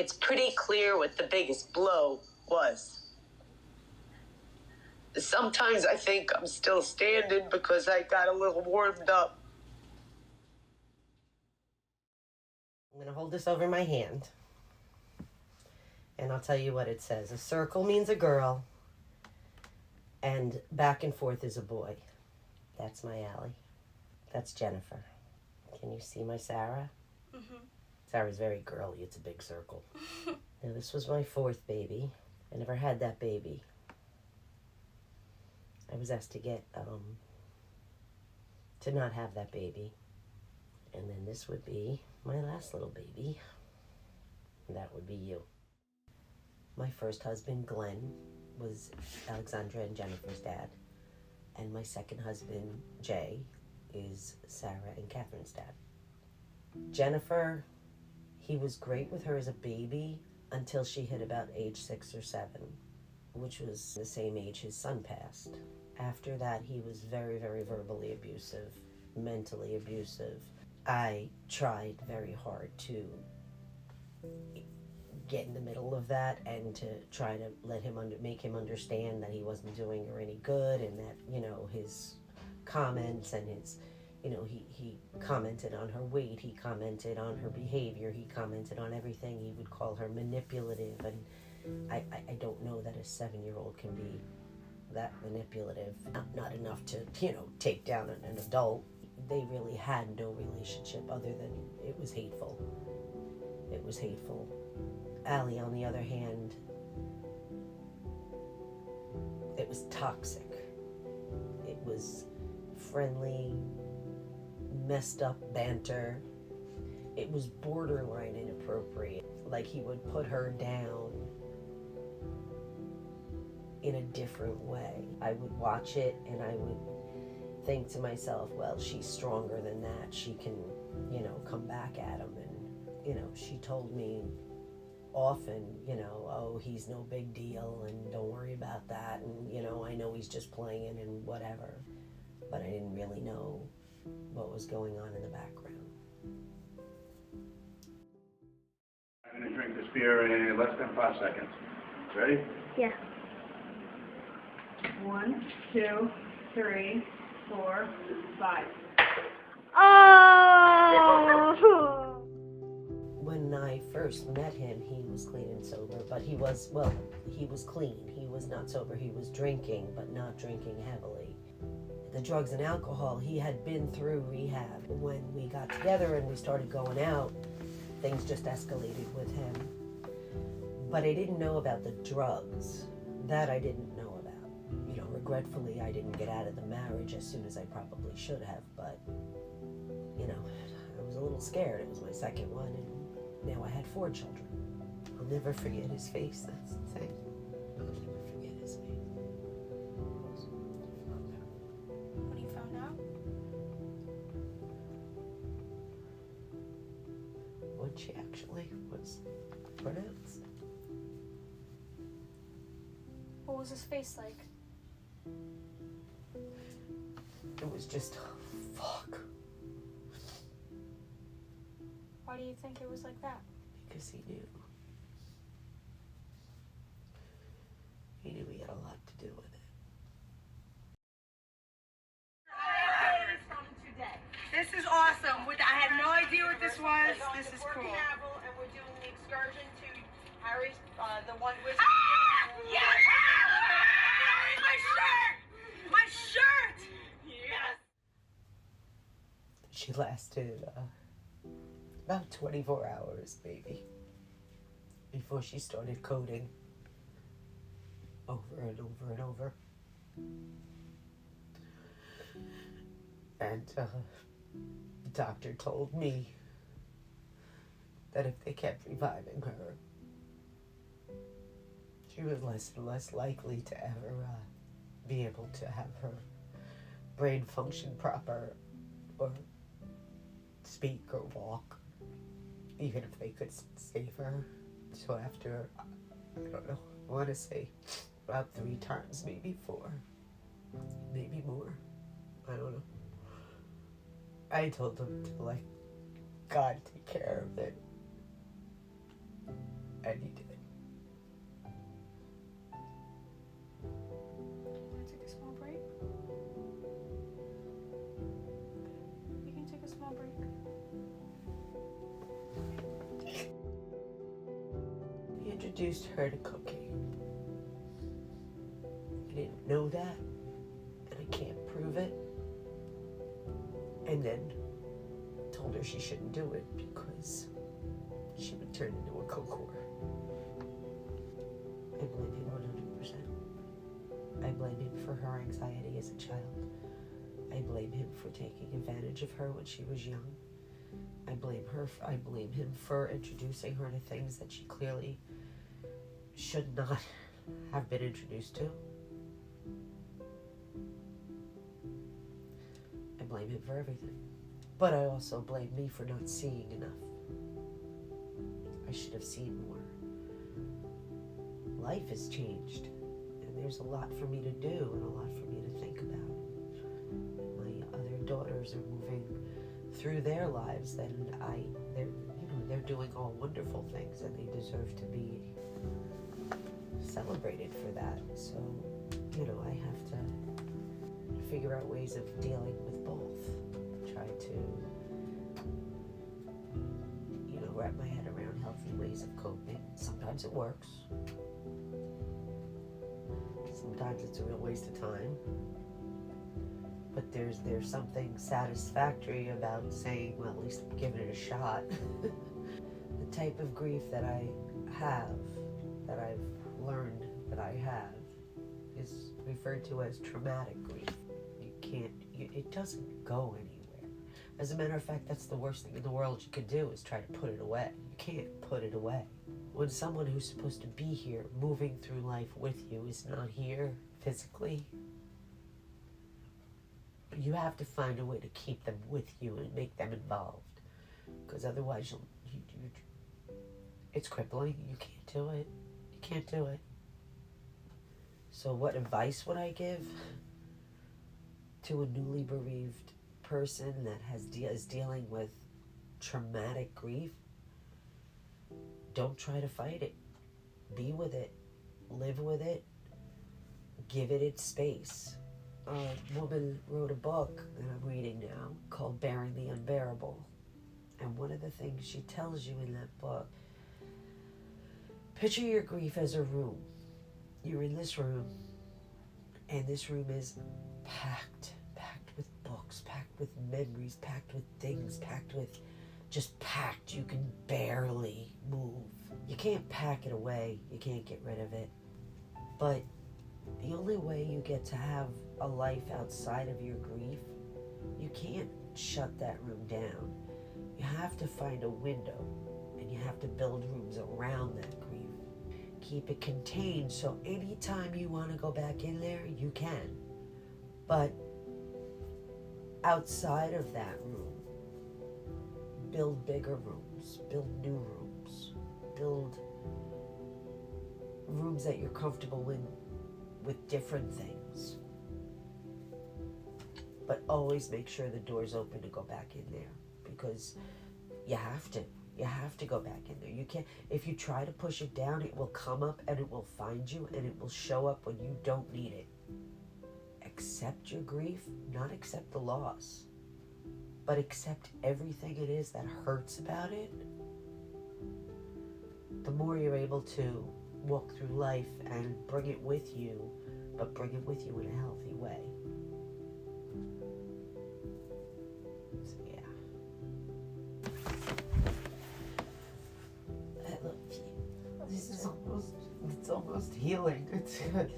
it's pretty clear what the biggest blow was. Sometimes I think I'm still standing because I got a little warmed up. I'm going to hold this over my hand. And I'll tell you what it says. A circle means a girl. And back and forth is a boy. That's my Allie. That's Jennifer. Can you see my Sarah? Mm-hmm. Sarah's very girly. It's a big circle. Now, this was my fourth baby. I never had that baby. I was asked to to not have that baby. And then this would be my last little baby. And that would be you. My first husband, Glenn, was Alexandra and Jennifer's dad. And my second husband, Jay, is Sarah and Kathryn's dad. Jennifer, he was great with her as a baby until she hit about age 6 or 7, which was the same age his son passed. After that, he was very, very verbally abusive, mentally abusive. I tried very hard to get in the middle of that and to try to make him understand that he wasn't doing her any good, and that, his comments and his, he commented on her weight, he commented on her behavior, he commented on everything. He would call her manipulative, and I don't know that a 7-year-old can be that manipulative. Not enough to, take down an adult. They really had no relationship other than it was hateful. It was hateful. Allie, on the other hand, it was toxic. It was friendly, messed up banter. It was borderline inappropriate. Like, he would put her down in a different way. I would watch it and I would think to myself, well, she's stronger than that. She can, come back at him. And, she told me often, oh, he's no big deal and don't worry about that. And, I know he's just playing and whatever. But I didn't really know what was going on in the background. I'm going to drink this beer in less than 5 seconds. Ready? Yeah. 1, 2, 3, 4, 5. Oh! When I first met him, he was clean and sober, but he was clean. He was not sober. He was drinking, but not drinking heavily. The drugs and alcohol, he had been through rehab. When we got together and we started going out, things just escalated with him. But I didn't know about the drugs. That I didn't know about. Regretfully, I didn't get out of the marriage as soon as I probably should have, but, I was a little scared. It was my second one, and now I had 4 children. I'll never forget his face. That's the thing. I'll never forget his face. When you found out? When she actually was pronounced. What was his face like? It was just, fuck. Why do you think it was like that? Because he knew. He knew he had a lot to do with it. This is awesome. I had no idea what this was. This is cool. And we're doing the excursion to Harry's, the one with... Yes! My shirt! My shirt! Yes! She lasted about 24 hours, maybe, before she started coding over and over and over. And the doctor told me that if they kept reviving her, she was less and less likely to ever be able to have her brain function proper or speak or walk, even if they could save her. So after, I don't know, I want to say about 3 times, maybe 4, maybe more, I don't know. I told them to let God take care of it. And he did. Want to take a small break? We can take a small break. He introduced her to cooking. I didn't know that, and I can't prove it. And then told her she shouldn't do it because she would turn into a coke whore. I blame him 100%. I blame him for her anxiety as a child. I blame him for taking advantage of her when she was young. I blame him for introducing her to things that she clearly should not have been introduced to. I blame him for everything. But I also blame me for not seeing enough. I should have seen more. Life has changed, and there's a lot for me to do and a lot for me to think about. My other daughters are moving through their lives, and they're doing all wonderful things, and they deserve to be celebrated for that. So, I have to figure out ways of dealing with both. Try to, wrap my head around healthy ways of coping. Sometimes it works. Sometimes it's a real waste of time. But there's something satisfactory about saying, well, at least I'm giving it a shot. The type of grief that I have, that I've learned that I have, is referred to as traumatic grief. It doesn't go anywhere. As a matter of fact, that's the worst thing in the world you could do, is try to put it away. You can't put it away. When someone who's supposed to be here, moving through life with you, is not here physically, you have to find a way to keep them with you and make them involved. Because otherwise, it's crippling. You can't do it. You can't do it. So what advice would I give to a newly bereaved person that is dealing with traumatic grief? Don't try to fight it. Be with it. Live with it. Give it its space. A woman wrote a book that I'm reading now called Bearing the Unbearable. And one of the things she tells you in that book, picture your grief as a room. You're in this room, and this room is packed with books, packed with memories, packed with things, just packed. You can barely move. You can't pack it away. You can't get rid of it. But the only way you get to have a life outside of your grief, you can't shut that room down. You have to find a window, and you have to build rooms around that grief. Keep it contained, so anytime you want to go back in there, you can. But outside of that room, build bigger rooms, build new rooms, build rooms that you're comfortable in with different things. But always make sure the door's open to go back in there, because you have to. You have to go back in there. You can't. If you try to push it down, it will come up and it will find you, and it will show up when you don't need it. Accept your grief, not accept the loss, but accept everything it is that hurts about it. The more you're able to walk through life and bring it with you, but bring it with you in a healthy way. So yeah. This is almost healing. It's good.